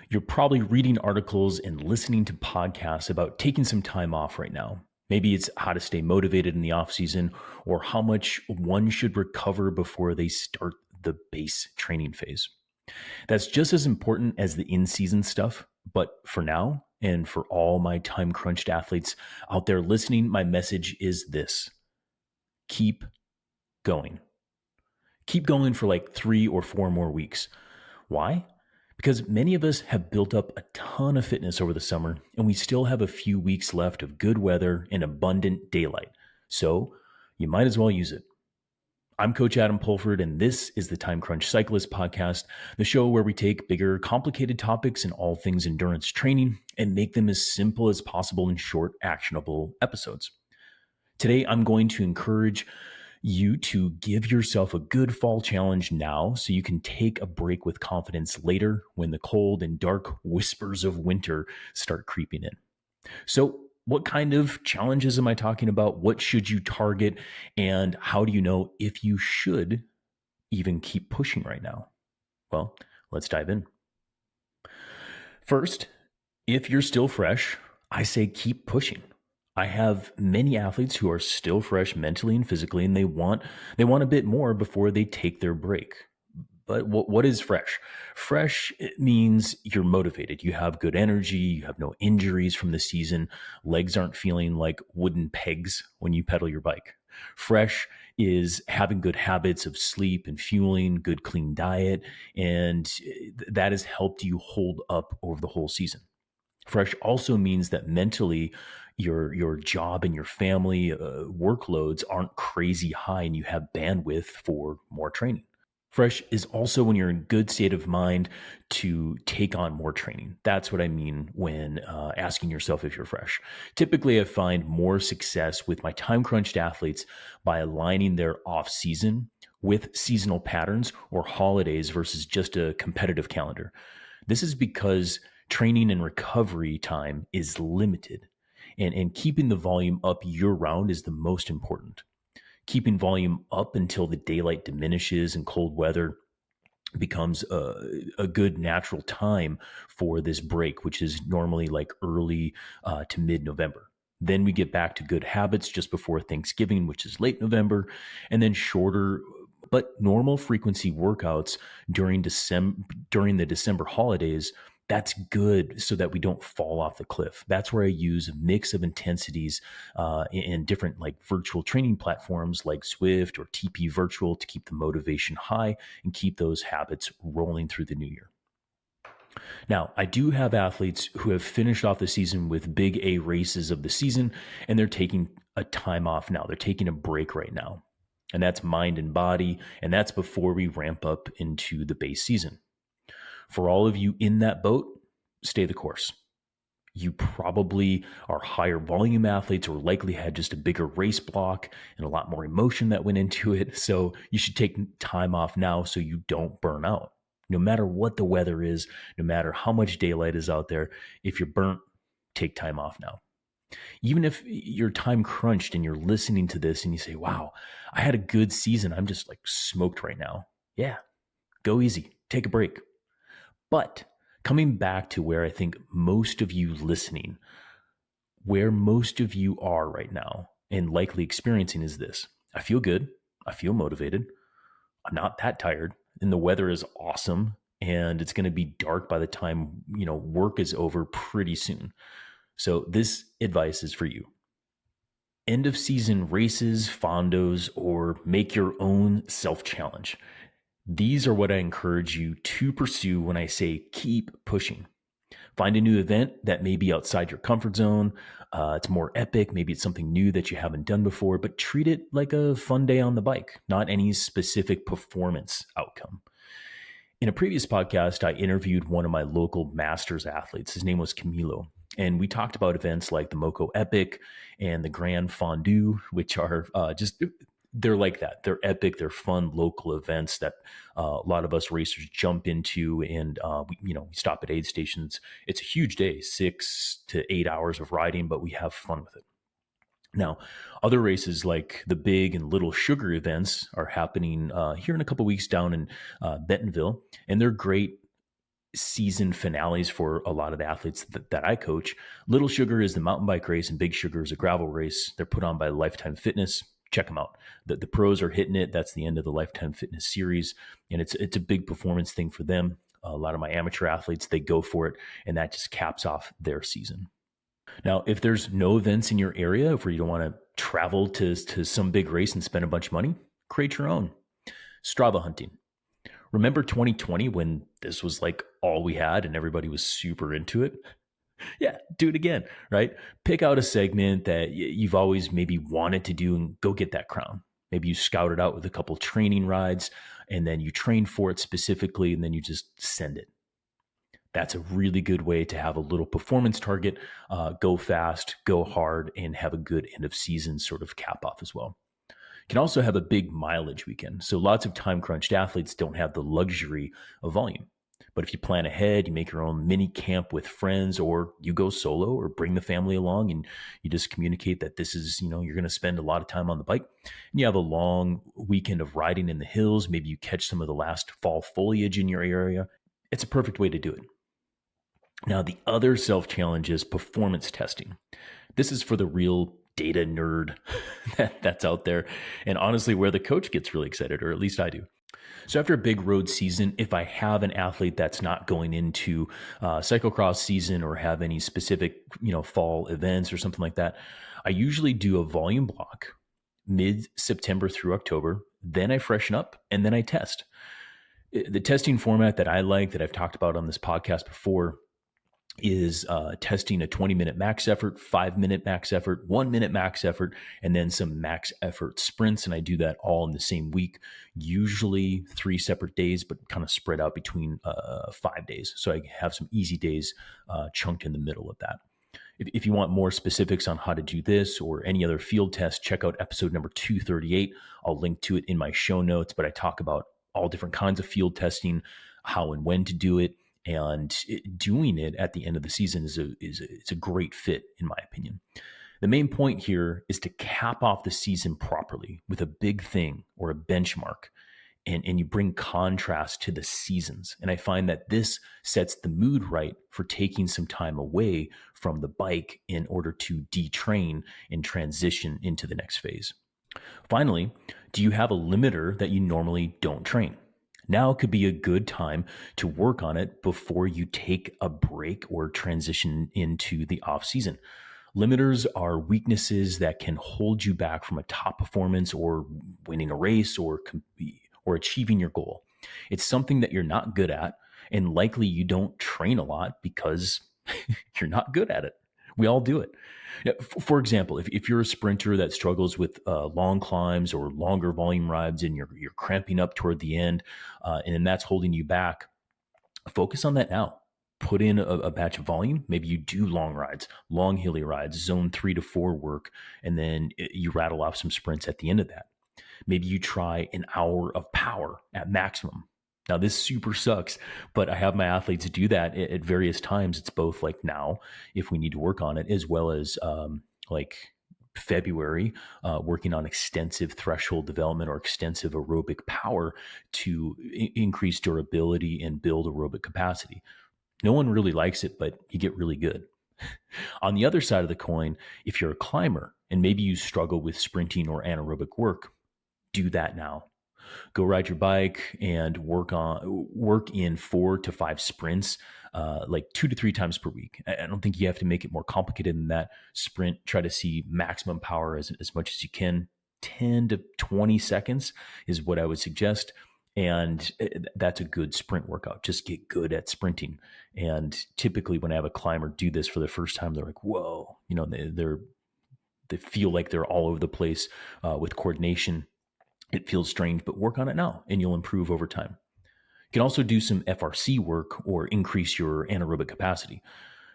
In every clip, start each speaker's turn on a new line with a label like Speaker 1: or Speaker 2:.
Speaker 1: You're probably reading articles and listening to podcasts about taking some time off right now. Maybe it's how to stay motivated in the off season or how much one should recover before they start the base training phase. That's just as important as the in season stuff. But for now, and for all my time crunched athletes out there listening, my message is this: keep going. Keep going for like 3 or 4 more weeks. Why? Because many of us have built up a ton of fitness over the summer, and we still have a few weeks left of good weather and abundant daylight. So you might as well use it. I'm Coach Adam Pulford, and this is the Time Crunch Cyclist Podcast, the show where we take bigger, complicated topics in all things endurance training and make them as simple as possible in short, actionable episodes. Today, I'm going to encourage you to give yourself a good fall challenge now so you can take a break with confidence later when the cold and dark whispers of winter start creeping in. So, what kind of challenges am I talking about? What should you target? And how do you know if you should even keep pushing right now? Well, let's dive in. First, if you're still fresh, I say keep pushing. I have many athletes who are still fresh mentally and physically, and they want a bit more before they take their break. But what is fresh? Fresh means you're motivated. You have good energy. You have no injuries from the season. Legs aren't feeling like wooden pegs when you pedal your bike. Fresh is having good habits of sleep and fueling, good clean diet, and that has helped you hold up over the whole season. Fresh also means that mentally, your job and your family workloads aren't crazy high, and you have bandwidth for more training. Fresh is also when you're in good state of mind to take on more training. That's what I mean when asking yourself if you're fresh. Typically, I find more success with my time crunched athletes by aligning their off season with seasonal patterns or holidays versus just a competitive calendar. This is because training and recovery time is limited, and keeping the volume up year round is the most important. Keeping volume up until the daylight diminishes and cold weather becomes a good natural time for this break, which is normally like early to mid November. Then we get back to good habits just before Thanksgiving, which is late November, and then shorter but normal frequency workouts during the December holidays. That's good so that we don't fall off the cliff. That's where I use a mix of intensities in different like virtual training platforms like Swift or TP Virtual to keep the motivation high and keep those habits rolling through the new year. Now, I do have athletes who have finished off the season with big A races of the season, and they're taking a time off now. They're taking a break right now. And that's mind and body, and that's before we ramp up into the base season. For all of you in that boat, stay the course. You probably are higher volume athletes or likely had just a bigger race block and a lot more emotion that went into it. So you should take time off now so you don't burn out. No matter what the weather is, no matter how much daylight is out there, if you're burnt, take time off now. Even if you're time crunched and you're listening to this and you say, wow, I had a good season. I'm just like smoked right now. Yeah, go easy. Take a break. But coming back to where I think most of you listening, where most of you are right now and likely experiencing is this: I feel good. I feel motivated. I'm not that tired. And the weather is awesome. And it's going to be dark by the time, work is over pretty soon. So this advice is for you. End of season races, fondos, or make your own self-challenge. These are what I encourage you to pursue when I say keep pushing. Find a new event that may be outside your comfort zone. It's more epic. Maybe it's something new that you haven't done before, but treat it like a fun day on the bike, not any specific performance outcome. In a previous podcast, I interviewed one of my local masters athletes. His name was Camilo. And we talked about events like the Moco Epic and the Grand Fondue, which are they're like that. They're epic. They're fun local events that a lot of us racers jump into, and we stop at aid stations. It's a huge day, 6 to 8 hours of riding, but we have fun with it. Now, other races like the big and little sugar events are happening here in a couple of weeks down in Bentonville, and they're great season finales for a lot of the athletes that I coach. Little Sugar is the mountain bike race, and Big Sugar is a gravel race. They're put on by Lifetime Fitness. Check them out. The pros are hitting it. That's the end of the Lifetime Fitness series, and it's a big performance thing for them. A lot of my amateur athletes, they go for it, and that just caps off their season. Now, if there's no events in your area, if you don't want to travel to some big race and spend a bunch of money, create your own. Strava hunting. Remember 2020 when this was like all we had and everybody was super into it? Yeah, do it again, right? Pick out a segment that you've always maybe wanted to do and go get that crown. Maybe you scout it out with a couple training rides and then you train for it specifically and then you just send it. That's a really good way to have a little performance target, go fast, go hard, and have a good end of season sort of cap off as well. Can also have a big mileage weekend. So lots of time crunched athletes don't have the luxury of volume. But if you plan ahead, you make your own mini camp with friends, or you go solo or bring the family along and you just communicate that this is, you're going to spend a lot of time on the bike and you have a long weekend of riding in the hills. Maybe you catch some of the last fall foliage in your area. It's a perfect way to do it. Now, the other self-challenge is performance testing. This is for the real data nerd that's out there. And honestly, where the coach gets really excited, or at least I do. So after a big road season, if I have an athlete that's not going into cyclocross season or have any specific, fall events or something like that, I usually do a volume block mid-September through October. Then I freshen up and then I test. The testing format that I like, that I've talked about on this podcast before, is testing a 20-minute max effort, 5-minute max effort, 1-minute max effort, and then some max effort sprints. And I do that all in the same week, usually 3 separate days, but kind of spread out between 5 days. So I have some easy days chunked in the middle of that. If you want more specifics on how to do this or any other field test, check out episode number 238. I'll link to it in my show notes, but I talk about all different kinds of field testing, how and when to do it. And doing it at the end of the season is a great fit, in my opinion. The main point here is to cap off the season properly with a big thing or a benchmark, and you bring contrast to the seasons. And I find that this sets the mood right for taking some time away from the bike in order to detrain and transition into the next phase. Finally, do you have a limiter that you normally don't train? Now could be a good time to work on it before you take a break or transition into the off season. Limiters are weaknesses that can hold you back from a top performance or winning a race or achieving your goal. It's something that you're not good at, and likely you don't train a lot because you're not good at it. We all do it. For example, if you're a sprinter that struggles with long climbs or longer volume rides and you're cramping up toward the end, and that's holding you back, focus on that now. Put in a batch of volume. Maybe you do long rides, long hilly rides, zone 3 to 4 work, and then you rattle off some sprints at the end of that. Maybe you try an hour of power at maximum. Now, this super sucks, but I have my athletes do that at various times. It's both like now, if we need to work on it, as well as like February, working on extensive threshold development or extensive aerobic power to increase durability and build aerobic capacity. No one really likes it, but you get really good. On the other side of the coin, if you're a climber and maybe you struggle with sprinting or anaerobic work, do that now. Go ride your bike and work in 4 to 5 sprints, like 2 to 3 times per week. I don't think you have to make it more complicated than that. Sprint, try to see maximum power as much as you can. 10 to 20 seconds is what I would suggest. And that's a good sprint workout. Just get good at sprinting. And typically when I have a climber do this for the first time, they're like, whoa, they feel like they're all over the place with coordination. It feels strange, but work on it now and you'll improve over time. You can also do some FRC work or increase your anaerobic capacity.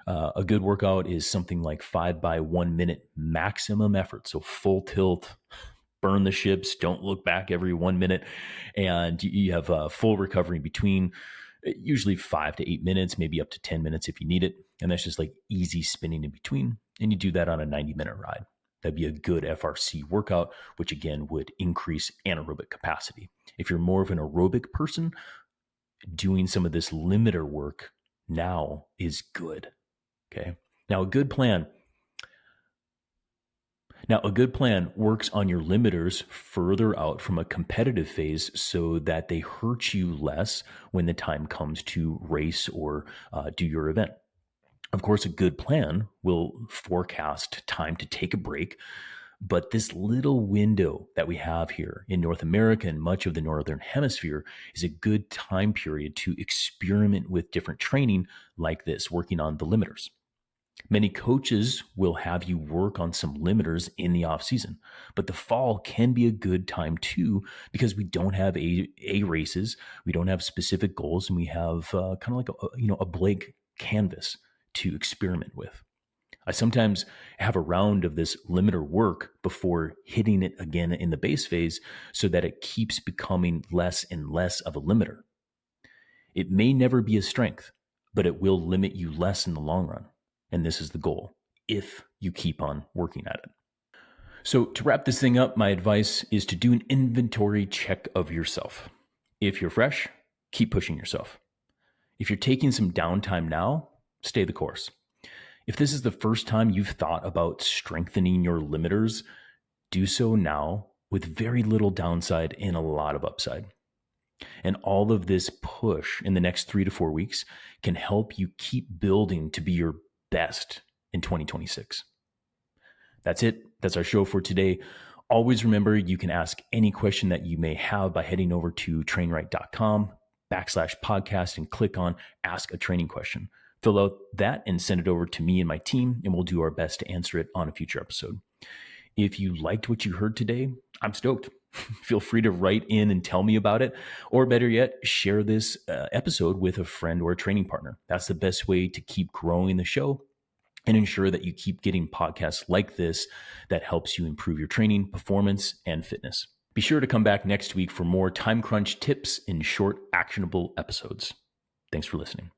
Speaker 1: A good workout is something like 5 by 1 minute maximum effort. So full tilt, burn the ships, don't look back every 1 minute. And you have a full recovery between, usually 5 to 8 minutes, maybe up to 10 minutes if you need it. And that's just like easy spinning in between. And you do that on a 90-minute ride. That'd be a good FRC workout, which again would increase anaerobic capacity. If you're more of an aerobic person, doing some of this limiter work now is good. Okay. Now, a good plan works on your limiters further out from a competitive phase so that they hurt you less when the time comes to race or do your event. Of course, a good plan will forecast time to take a break, but this little window that we have here in North America and much of the Northern Hemisphere is a good time period to experiment with different training like this, working on the limiters. Many coaches will have you work on some limiters in the off season, but the fall can be a good time too because we don't have a races, we don't have specific goals, and we have kind of like a blank canvas to experiment with. I sometimes have a round of this limiter work before hitting it again in the base phase so that it keeps becoming less and less of a limiter. It may never be a strength, but it will limit you less in the long run. And this is the goal if you keep on working at it. So to wrap this thing up, my advice is to do an inventory check of yourself. If you're fresh, keep pushing yourself. If you're taking some downtime now, stay the course. If this is the first time you've thought about strengthening your limiters, do so now with very little downside and a lot of upside. And all of this push in the next 3 to 4 weeks can help you keep building to be your best in 2026. That's it. That's our show for today. Always remember, you can ask any question that you may have by heading over to trainright.com/podcast and click on Ask a Training Question. Fill out that and send it over to me and my team, and we'll do our best to answer it on a future episode. If you liked what you heard today, I'm stoked. Feel free to write in and tell me about it, or better yet, share this episode with a friend or a training partner. That's the best way to keep growing the show and ensure that you keep getting podcasts like this that helps you improve your training, performance, and fitness. Be sure to come back next week for more time crunch tips and short, actionable episodes. Thanks for listening.